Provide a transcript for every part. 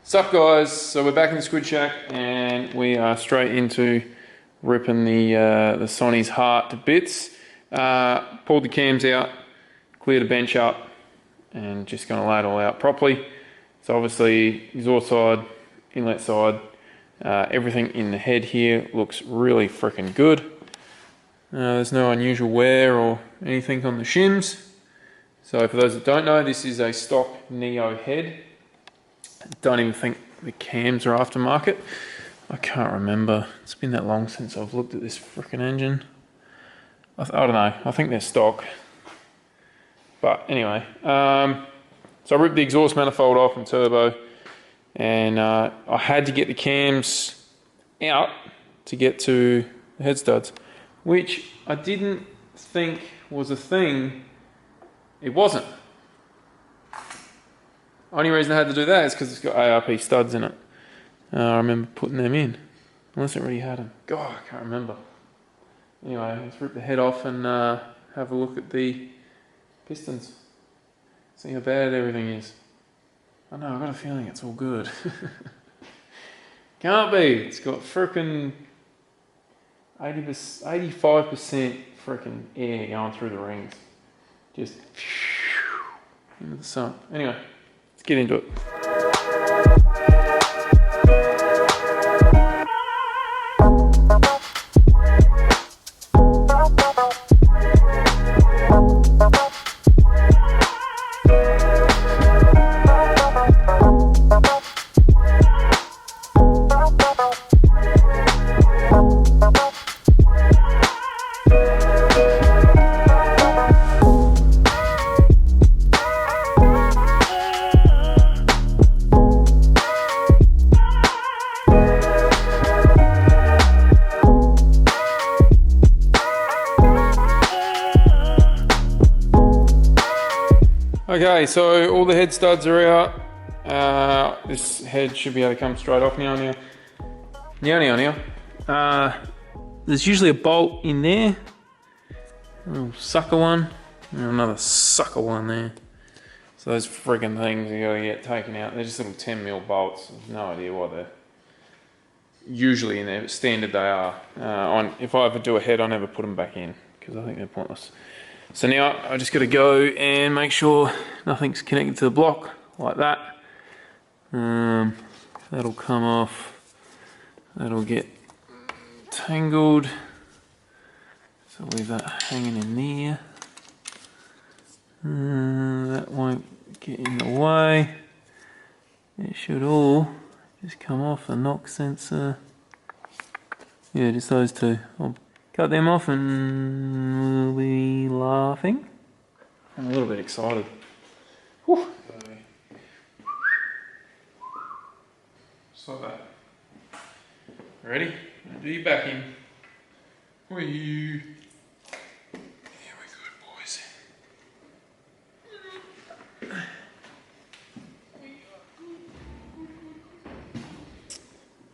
Sup guys, so we're back in the Squid Shack and we are straight into ripping the Sonny's heart to bits. Pulled the cams out, cleared the bench up and just going to lay it all out properly. So obviously exhaust side, inlet side, everything in the head here looks really freaking good. There's no unusual wear or anything on the shims. So for those that don't know, this is a stock Neo head. Don't even think the cams are aftermarket. I can't remember. It's been that long since I've looked at this freaking engine. I don't know. I think they're stock. But anyway, so I ripped the exhaust manifold off and turbo, and I had to get the cams out to get to the head studs, which I didn't think was a thing. It wasn't. Only reason I had to do that is because it's got ARP studs in it. I remember putting them in, unless it already had them. God, I can't remember. Anyway, let's rip the head off and have a look at the pistons. See how bad everything is. I know, I've got a feeling it's all good. Can't be. It's got frickin' 85% frickin' air going through the rings. Just into the sun. Anyway. Get into it. Okay, so all the head studs are out. This head should be able to come straight off now. There's usually a bolt in there. A little sucker one. And another sucker one there. So those friggin' things you gotta get taken out. They're just little 10mm bolts. I've no idea why they're usually in there, but standard they are. If I ever do a head, I never put them back in because I think they're pointless. So now I just got to go and make sure nothing's connected to the block like that. That'll come off. That'll get tangled. So leave that hanging in there. That won't get in the way. It should all just come off the knock sensor. Yeah, just those two. I'll cut them off and we'll be laughing. I'm a little bit excited. Whew. Just like that. Ready? Do your backing. Whee! Yeah, we're good, boys.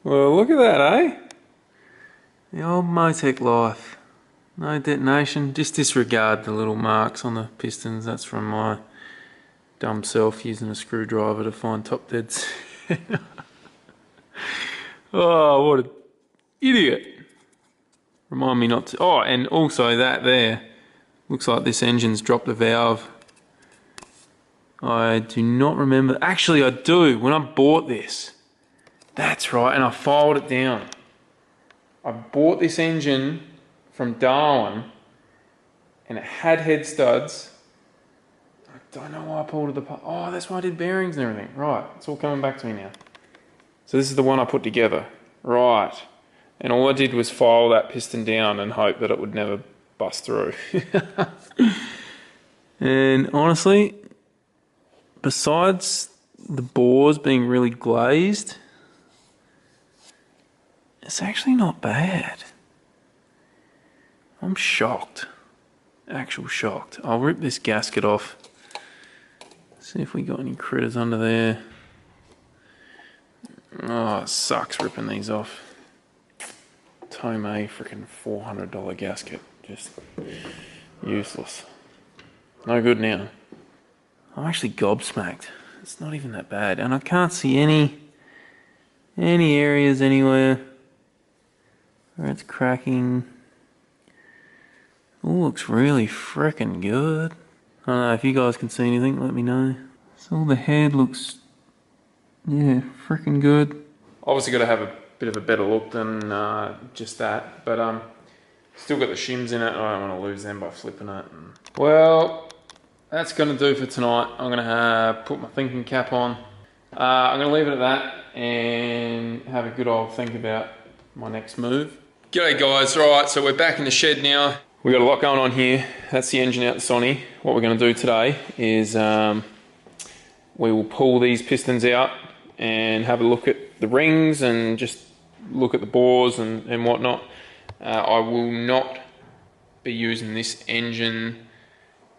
Well, look at that, eh? The old Motec life. No detonation, just disregard the little marks on the pistons. That's from my dumb self using a screwdriver to find top deads. Oh, what an idiot. Remind me not to. Oh, and also that there. Looks like this engine's dropped a valve. I do not remember. Actually, I do. When I bought this. That's right, and I filed it down. I bought this engine from Darwin and it had head studs. I don't know why I pulled it apart. Oh, that's why I did bearings and everything. Right, it's all coming back to me now. So this is the one I put together. Right. And all I did was file that piston down and hope that it would never bust through. And honestly, besides the bores being really glazed, it's actually not bad. I'm shocked. Actual shocked. I'll rip this gasket off. See if we got any critters under there. Oh, it sucks ripping these off. Tomei freaking $400 gasket. Just useless. No good now. I'm actually gobsmacked. It's not even that bad. And I can't see any Any areas anywhere where it's cracking. Oh, looks really frickin' good. I don't know if you guys can see anything, let me know. So the head looks, yeah, frickin' good. Obviously got to have a bit of a better look than just that, but still got the shims in it. I don't want to lose them by flipping it. Well, that's going to do for tonight. I'm going to put my thinking cap on. I'm going to leave it at that and have a good old think about my next move. G'day guys, right, so we're back in the shed now. We've got a lot going on here. That's the engine out the Sony. What we're going to do today is we will pull these pistons out and have a look at the rings and just look at the bores and whatnot. I will not be using this engine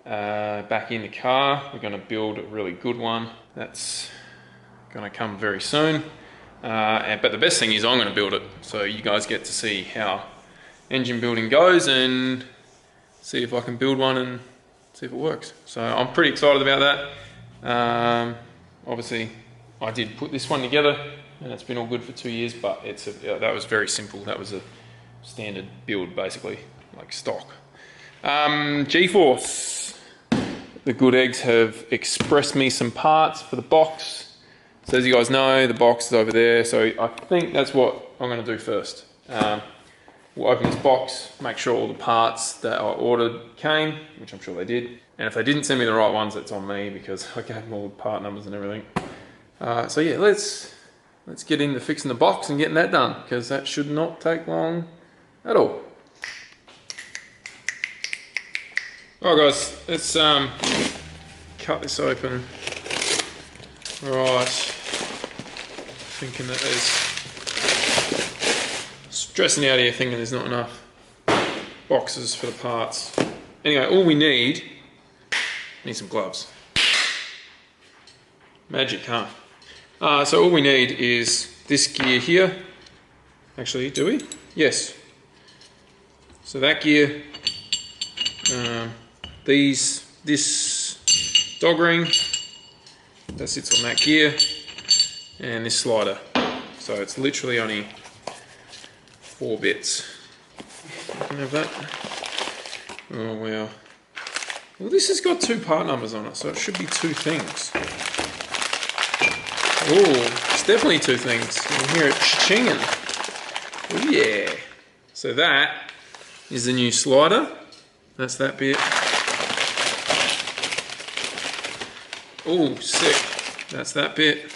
back in the car. We're going to build a really good one. That's going to come very soon. But the best thing is I'm going to build it, so you guys get to see how engine building goes and see if I can build one and see if it works. So I'm pretty excited about that. Obviously I did put this one together and it's been all good for 2 years, but that was very simple. That was a standard build basically, like stock. G-Force, the good eggs have expressed me some parts for the box. So as you guys know, the box is over there, so I think that's what I'm going to do first. We'll open this box, make sure all the parts that I ordered came, which I'm sure they did. And if they didn't send me the right ones, it's on me because I gave them all the part numbers and everything. So yeah, let's get into fixing the box and getting that done, because that should not take long at all. Alright guys, let's cut this open. Right, thinking that there's, stressing out here thinking there's not enough boxes for the parts. Anyway, all we need some gloves. Magic, huh? So all we need is this gear here. Actually, do we? Yes. So that gear, this dog ring, that sits on that gear, and this slider. So it's literally only 4 bits. You can have that. Oh wow. Well, this has got 2 part numbers on it, so it should be 2 things. Oh, it's definitely 2 things. You can hear it chinging. Oh yeah. So that is the new slider. That's that bit. Oh, sick. That's that bit.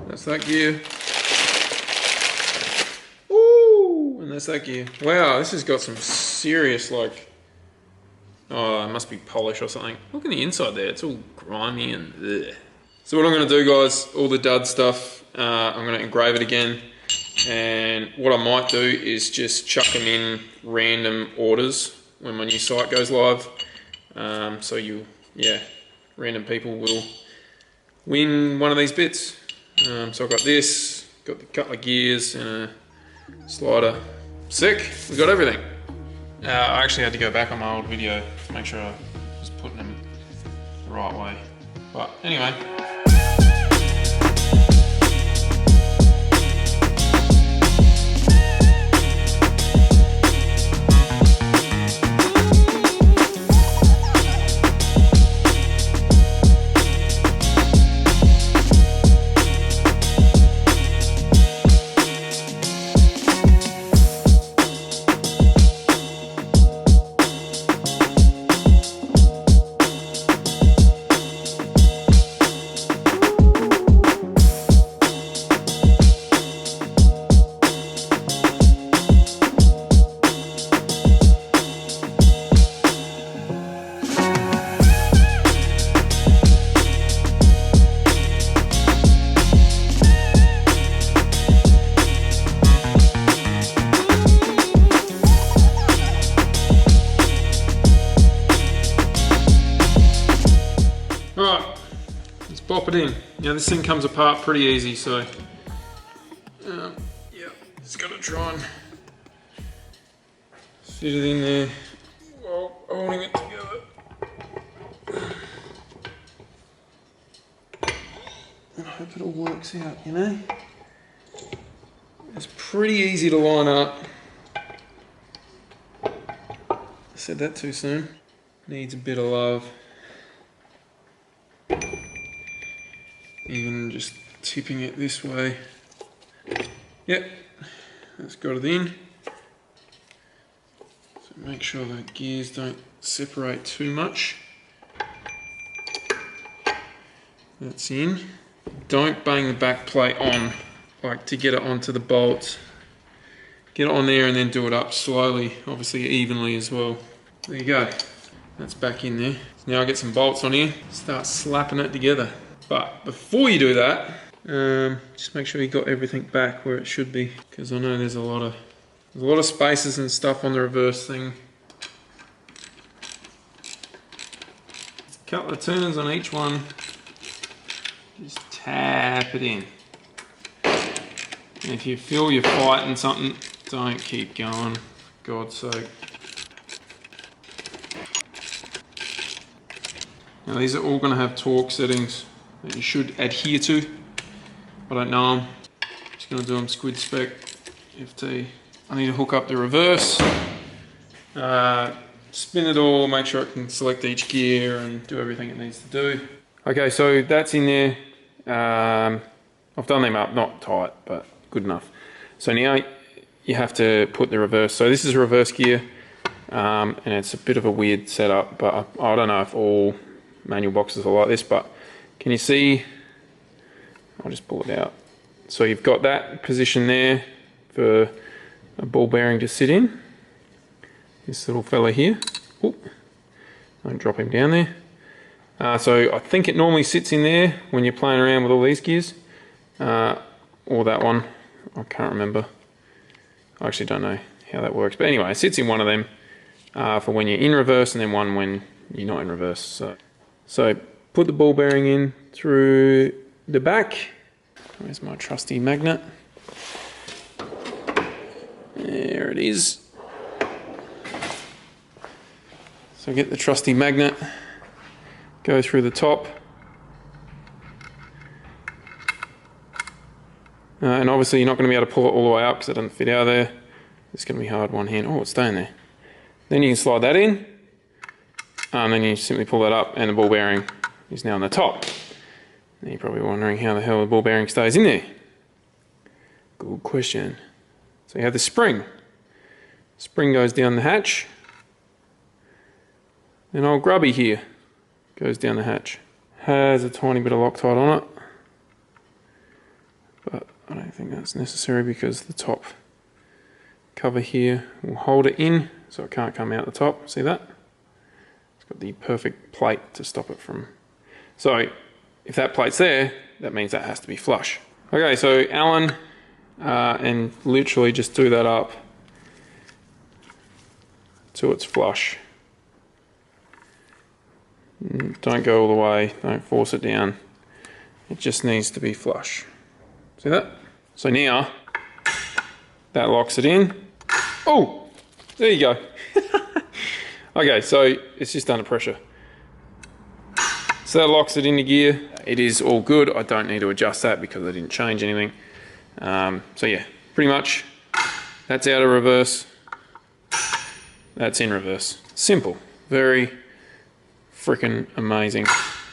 That's that gear. Ooh, and that's that gear. Wow, this has got some serious, like, oh, it must be polish or something. Look at the inside there, it's all grimy and ugh. So what I'm going to do, guys, all the dud stuff, I'm going to engrave it again. And what I might do is just chuck them in random orders when my new site goes live. So random people will win one of these bits. So I've got this, got the couple of gears and a slider. Sick, we've got everything. I actually had to go back on my old video to make sure I was putting them the right way. But anyway. Pop it in. Now this thing comes apart pretty easy, so yeah, just gotta try and fit it in there while holding it together. hope it all works out, you know? It's pretty easy to line up. I said that too soon. Needs a bit of love. Even just tipping it this way. Yep, that's got it in. So make sure the gears don't separate too much. That's in. Don't bang the back plate on, like to get it onto the bolts. Get it on there and then do it up slowly, obviously evenly as well. There you go. That's back in there. So now I get some bolts on here, start slapping it together. But before you do that, just make sure you got everything back where it should be, because I know there's a lot of spaces and stuff on the reverse thing. A couple of turns on each one. Just tap it in. And if you feel you're fighting something, don't keep going, for God's sake. Now these are all going to have torque settings that you should adhere to. I don't know them. Just going to do them squid spec FT. I need to hook up the reverse, spin it all, make sure it can select each gear and do everything it needs to do. Okay, so that's in there. I've done them up, not tight, but good enough. So now you have to put the reverse. So this is a reverse gear, and it's a bit of a weird setup, but I don't know if all manual boxes are like this, but can you see? I'll just pull it out. So you've got that position there for a ball bearing to sit in. This little fella here. Ooh, don't drop him down there. So I think it normally sits in there when you're playing around with all these gears, or that one. I can't remember. I actually don't know how that works, but anyway, it sits in one of them for when you're in reverse, and then one when you're not in reverse. So put the ball bearing in through the back. Where's my trusty magnet? There it is. So get the trusty magnet, go through the top, and obviously you're not going to be able to pull it all the way up because it doesn't fit out of there. It's going to be hard one hand. Oh, it's staying there. Then you can slide that in, and then you simply pull that up and the ball bearing is now on the top. Now you're probably wondering how the hell the ball bearing stays in there. Good question. So you have the spring. Spring goes down the hatch. And old grubby here goes down the hatch. Has a tiny bit of Loctite on it, but I don't think that's necessary because the top cover here will hold it in so it can't come out the top. See that? It's got the perfect plate to stop it from. So if that plate's there, that means that has to be flush. Okay, so Allen, and literally just do that up till it's flush. Don't go all the way, don't force it down. It just needs to be flush. See that? So now, that locks it in. Oh, there you go. Okay, so it's just under pressure. So that locks it into gear. It is all good. I don't need to adjust that because I didn't change anything. So yeah, pretty much that's out of reverse. That's in reverse. Simple, very freaking amazing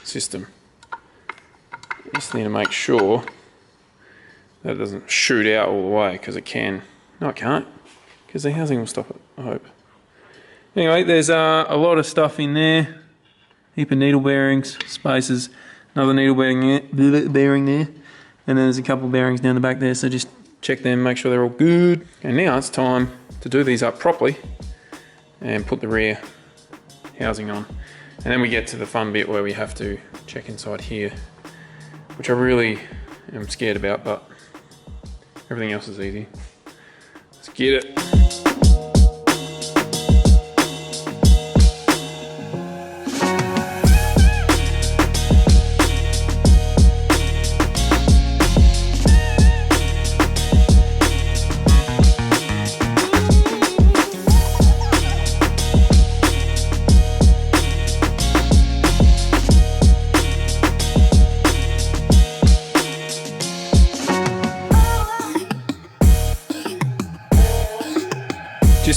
system. Just need to make sure that it doesn't shoot out all the way, because it can. No, it can't, because the housing will stop it, I hope. Anyway, there's a lot of stuff in there. Heap of needle bearings, spacers, another needle bearing there, and then there's a couple of bearings down the back there, so just check them, make sure they're all good. And now it's time to do these up properly and put the rear housing on. And then we get to the fun bit where we have to check inside here, which I really am scared about, but everything else is easy. Let's get it.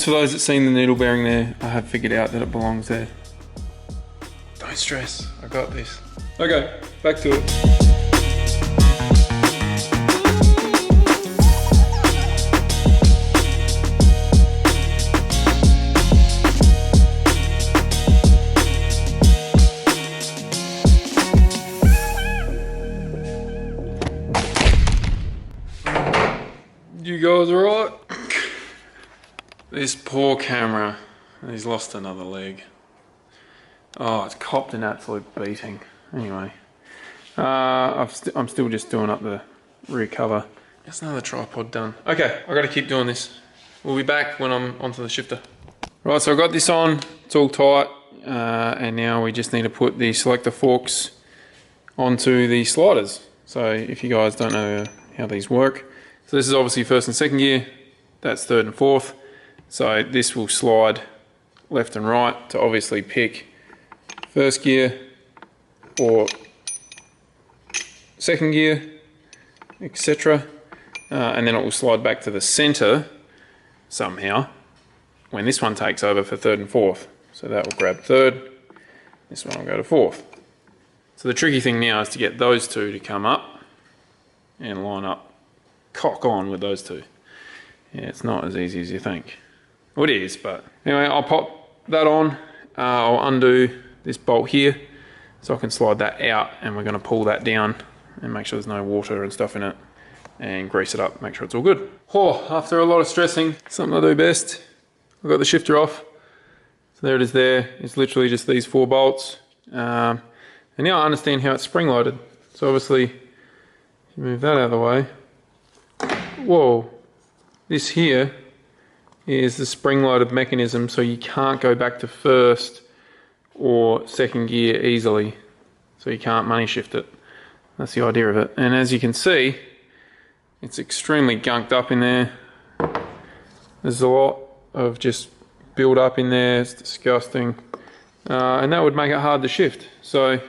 yes, for those that seen the needle bearing there, I have figured out that it belongs there. Don't stress, I got this. Okay, back to it. You guys alright? This poor camera, he's lost another leg. Oh, it's copped an absolute beating. Anyway, I'm still just doing up the rear cover. There's another tripod done. Okay, I've got to keep doing this. We'll be back when I'm onto the shifter. Right, so I've got this on, it's all tight, and now we just need to put the selector forks onto the sliders. So if you guys don't know how these work, so this is obviously first and second gear, that's third and fourth. So this will slide left and right to obviously pick first gear or second gear, etc. And then it will slide back to the center somehow when this one takes over for third and fourth. So that will grab third, this one will go to fourth. So the tricky thing now is to get those two to come up and line up cock on with those two. Yeah, it's not as easy as you think. Well, it is, but anyway, I'll pop that on. I'll undo this bolt here so I can slide that out, and we're going to pull that down and make sure there's no water and stuff in it and grease it up, make sure it's all good. Oh, after a lot of stressing, something I do best. I've got the shifter off. So there it is there. It's literally just these 4 bolts. And now I understand how it's spring loaded. So obviously, if you move that out of the way, whoa, this here is the spring-loaded mechanism, so you can't go back to first or second gear easily. So you can't money shift it. That's the idea of it. And as you can see, it's extremely gunked up in there. There's a lot of just build up in there, it's disgusting. And that would make it hard to shift. So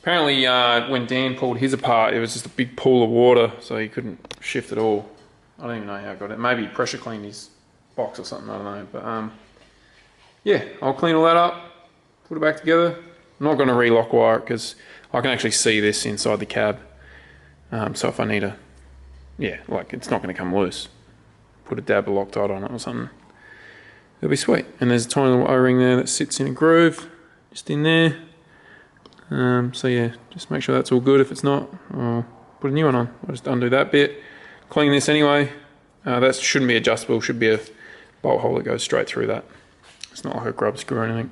apparently when Dan pulled his apart, it was just a big pool of water, so he couldn't shift at all. I don't even know how I got it. Maybe he pressure cleaned his box or something, I don't know. But yeah, I'll clean all that up, put it back together. I'm not going to re-lock wire it because I can actually see this inside the cab. So if I need a, yeah, like it's not going to come loose. Put a dab of Loctite on it or something. It'll be sweet. And there's a tiny little O-ring there that sits in a groove, just in there. So yeah, just make sure that's all good. If it's not, I'll put a new one on. I'll just undo that bit. Clean this anyway. That shouldn't be adjustable, should be a bolt hole that goes straight through that. It's not like a grub screw or anything.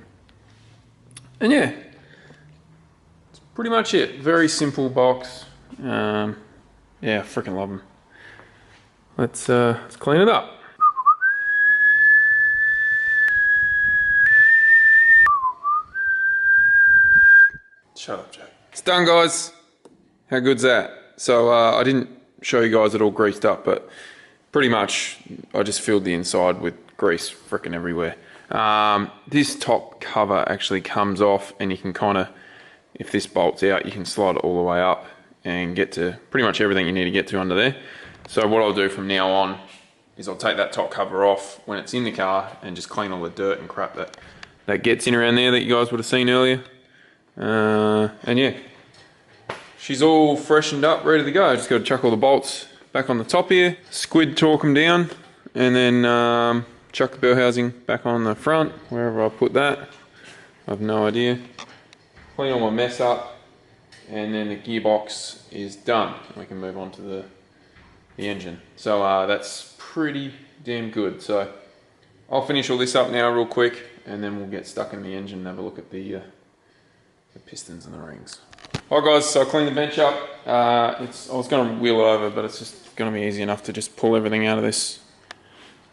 And yeah, that's pretty much it. Very simple box. Yeah, freaking love them. Let's clean it up. Shut up, Jack. It's done, guys. How good's that? So I didn't show you guys it all greased up, but pretty much I just filled the inside with grease freaking everywhere. This top cover actually comes off, and you can kind of, if this bolts out, you can slide it all the way up and get to pretty much everything you need to get to under there. So what I'll do from now on is I'll take that top cover off when it's in the car and just clean all the dirt and crap that gets in around there that you guys would have seen earlier. And yeah, she's all freshened up, ready to go. Just got to chuck all the bolts back on the top here, squid torque them down, and then chuck the bell housing back on the front, wherever I put that. I have no idea. Clean all my mess up, and then the gearbox is done. We can move on to the engine. So that's pretty damn good. So I'll finish all this up now real quick, and then we'll get stuck in the engine and have a look at the pistons and the rings. Alright guys, so I cleaned the bench up. I was going to wheel it over, but it's just going to be easy enough to just pull everything out of this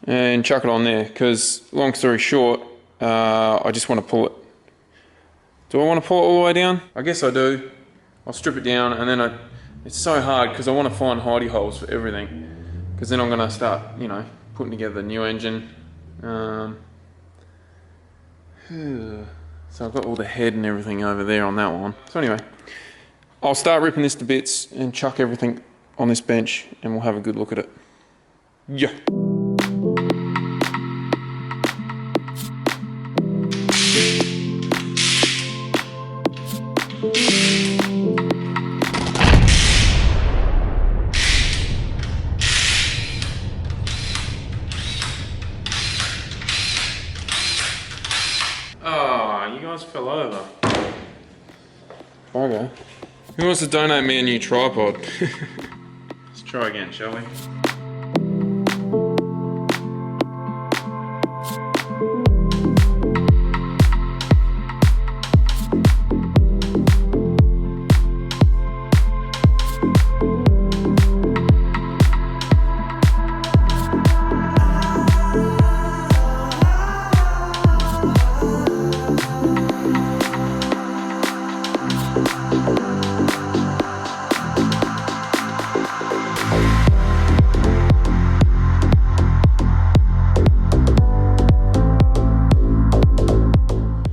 and chuck it on there, because long story short, I just want to pull it. Do I want to pull it all the way down? I guess I do. I'll strip it down, and then it's so hard because I want to find hidey holes for everything, because then I'm going to start, you know, putting together the new engine. So I've got all the head and everything over there on that one. So anyway, I'll start ripping this to bits and chuck everything on this bench, and we'll have a good look at it. Yeah. over. Bugger. Who wants to donate me a new tripod? Let's try again, shall we?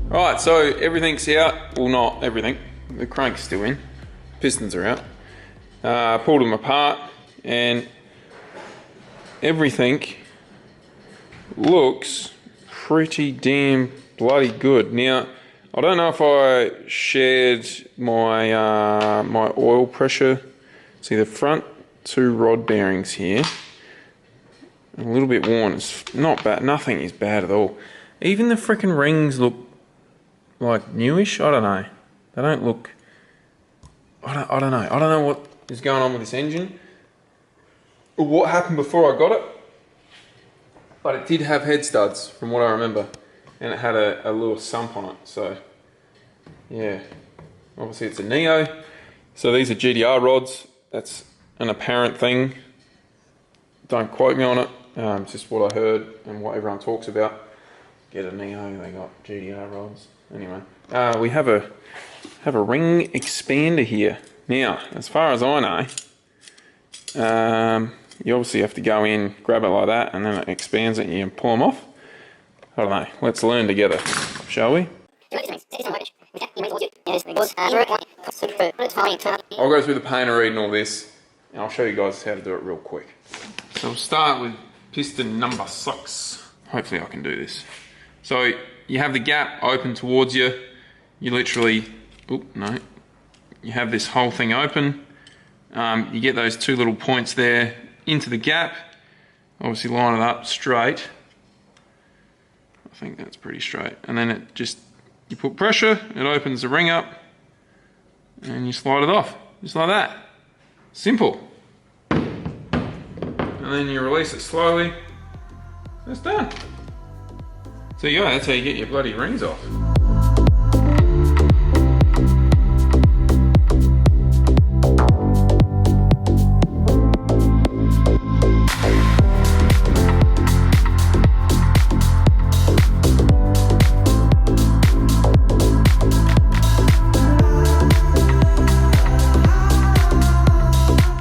Alright, so everything's out. Well, not everything. The crank's still in. Pistons are out. Pulled them apart and everything looks pretty damn bloody good. Now, I don't know if I shared my my oil pressure. See the front two rod bearings here, a little bit worn. It's not bad. Nothing is bad at all. Even the freaking rings look like newish. I don't know. They don't look. I don't know. I don't know what is going on with this engine or what happened before I got it. But it did have head studs, from what I remember, and it had a little sump on it. So yeah, obviously it's a Neo. So these are GDR rods. That's an apparent thing. Don't quote me on it. It's just what I heard and what everyone talks about. Get a Neo, they got GDR rods. Anyway, we have a ring expander here. Now, as far as I know, you obviously have to go in, grab it like that, and then it expands it and you can pull them off. I don't know. Let's learn together, shall we? I'll go through the painter read and all this, and I'll show you guys how to do it real quick. So we'll start with piston number 6. Hopefully I can do this. So you have the gap open towards you. You literally, you have this whole thing open. You get those two little points there into the gap. Obviously line it up straight. I think that's pretty straight. And then it just, you put pressure, it opens the ring up, and you slide it off, just like that. Simple. And then you release it slowly, and it's done. So yeah, that's how you get your bloody rings off.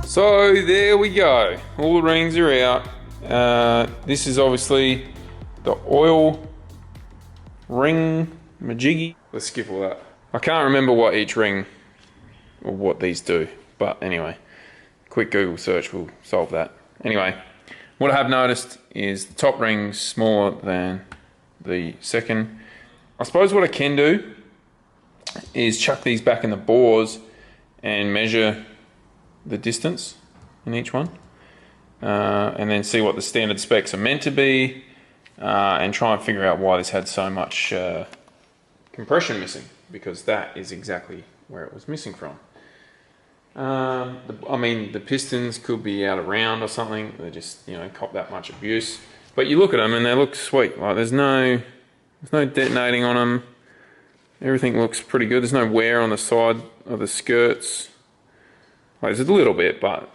So there we go, all the rings are out. This is obviously the oil ring majiggy. Let's skip all that. I can't remember what each ring or what these do, but anyway, quick Google search will solve that. Anyway, what I have noticed is the top ring's smaller than the second. I suppose what I can do is chuck these back in the bores and measure the distance in each one, and then see what the standard specs are meant to be, and try and figure out why this had so much compression missing, because that is exactly where it was missing from. I mean, the pistons could be out of round or something. They just, you know, cop that much abuse. But you look at them and they look sweet. Like there's no detonating on them. Everything looks pretty good. There's no wear on the side of the skirts. Like, there's a little bit, but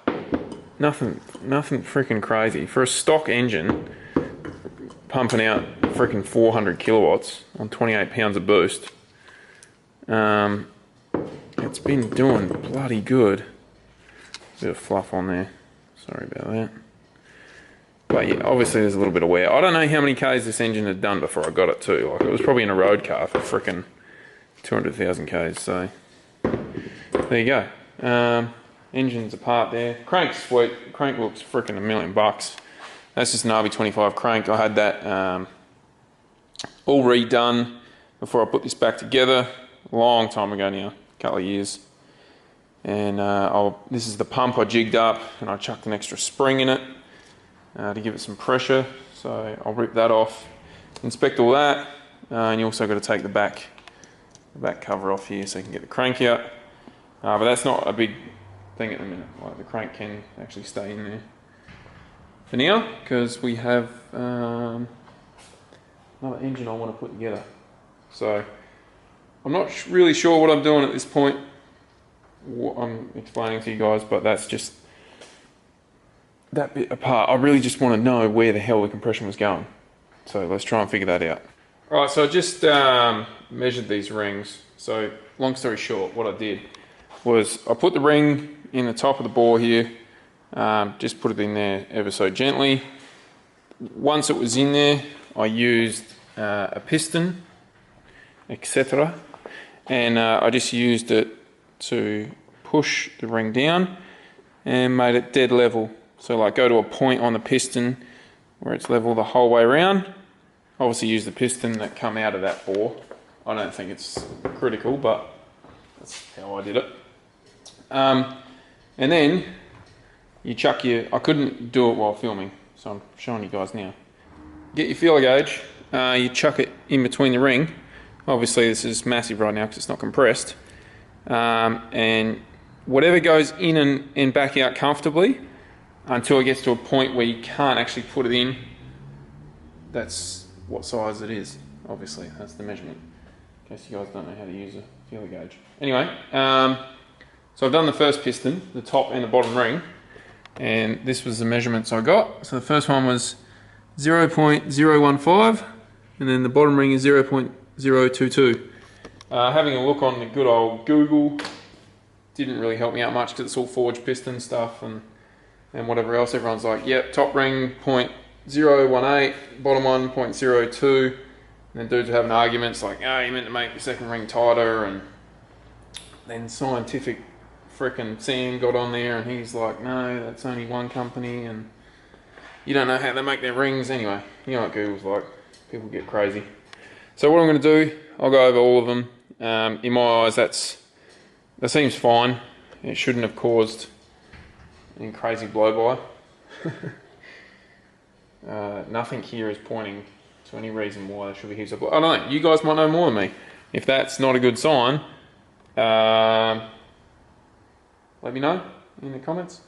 nothing freaking crazy. For a stock engine, pumping out freaking 400 kilowatts on 28 pounds of boost, it's been doing bloody good. Bit of fluff on there. Sorry about that. But yeah, obviously there's a little bit of wear. I don't know how many Ks this engine had done before I got it too. Like, it was probably in a road car for freaking 200,000 Ks. So there you go. Engine's apart there. Crank's sweet. Crank looks freaking $1,000,000. That's just an RB25 crank. I had that all redone before I put this back together. A long time ago now, a couple of years. And this is the pump I jigged up, and I chucked an extra spring in it to give it some pressure. So I'll rip that off, inspect all that, and you also got to take the back the back cover off here so you can get the crank out. But that's not a big thing at the minute. Like, the crank can actually stay in there for now because we have another engine I want to put together. So I'm not really sure what I'm doing at this point, what I'm explaining to you guys, but that's just that bit apart. I really just want to know where the hell the compression was going. So let's try and figure that out. Alright, so I just measured these rings. So long story short, what I did was I put the ring in the top of the bore here, just put it in there ever so gently. Once it was in there, I used a piston, etc. And I just used it to push the ring down and made it dead level. So like go to a point on the piston where it's level the whole way around. Obviously use the piston that come out of that bore. I don't think it's critical, but that's how I did it. And then you chuck your, I couldn't do it while filming, so I'm showing you guys now. Get your feeler gauge, you chuck it in between the ring. Obviously this is massive right now because it's not compressed. And whatever goes in and back out comfortably until it gets to a point where you can't actually put it in, that's what size it is. Obviously, that's the measurement. In case you guys don't know how to use a feeler gauge. Anyway, so I've done the first piston, the top and the bottom ring, and this was the measurements I got. So the first one was 0.015, and then the bottom ring is 0.022. Having a look on the good old Google didn't really help me out much because it's all forged piston stuff and whatever else. Everyone's like, yep, top ring 0.018, bottom one 0.02. And then dudes are having arguments like, oh, you meant to make the second ring tighter. And then Scientific frickin' Sam got on there and he's like, no, that's only one company and you don't know how they make their rings. Anyway, you know what Google's like. People get crazy. So what I'm going to do, I'll go over all of them. In my eyes, that seems fine. It shouldn't have caused any crazy blow-by. Nothing here is pointing to any reason why there should be heaps of blow. I don't know, you guys might know more than me. If that's not a good sign, let me know in the comments.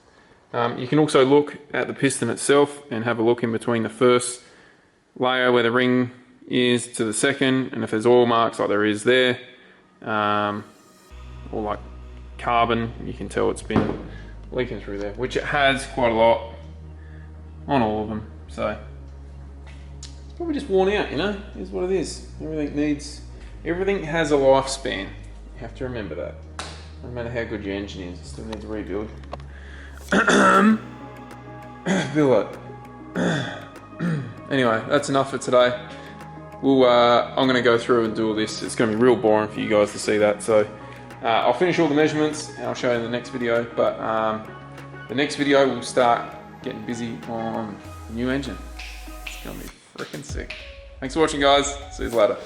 You can also look at the piston itself and have a look in between the first layer where the ring is to the second, and if there's oil marks like there is there, or like carbon, you can tell it's been leaking through there, which it has quite a lot on all of them. So it's probably just worn out, you know, is what it is. Everything has a lifespan. You have to remember that. No matter how good your engine is, it still needs a rebuild. Feel it. Anyway, that's enough for today. I'm going to go through and do all this. It's going to be real boring for you guys to see that. So I'll finish all the measurements and I'll show you in the next video. But the next video we'll start getting busy on the new engine. It's going to be freaking sick. Thanks for watching, guys. See you later.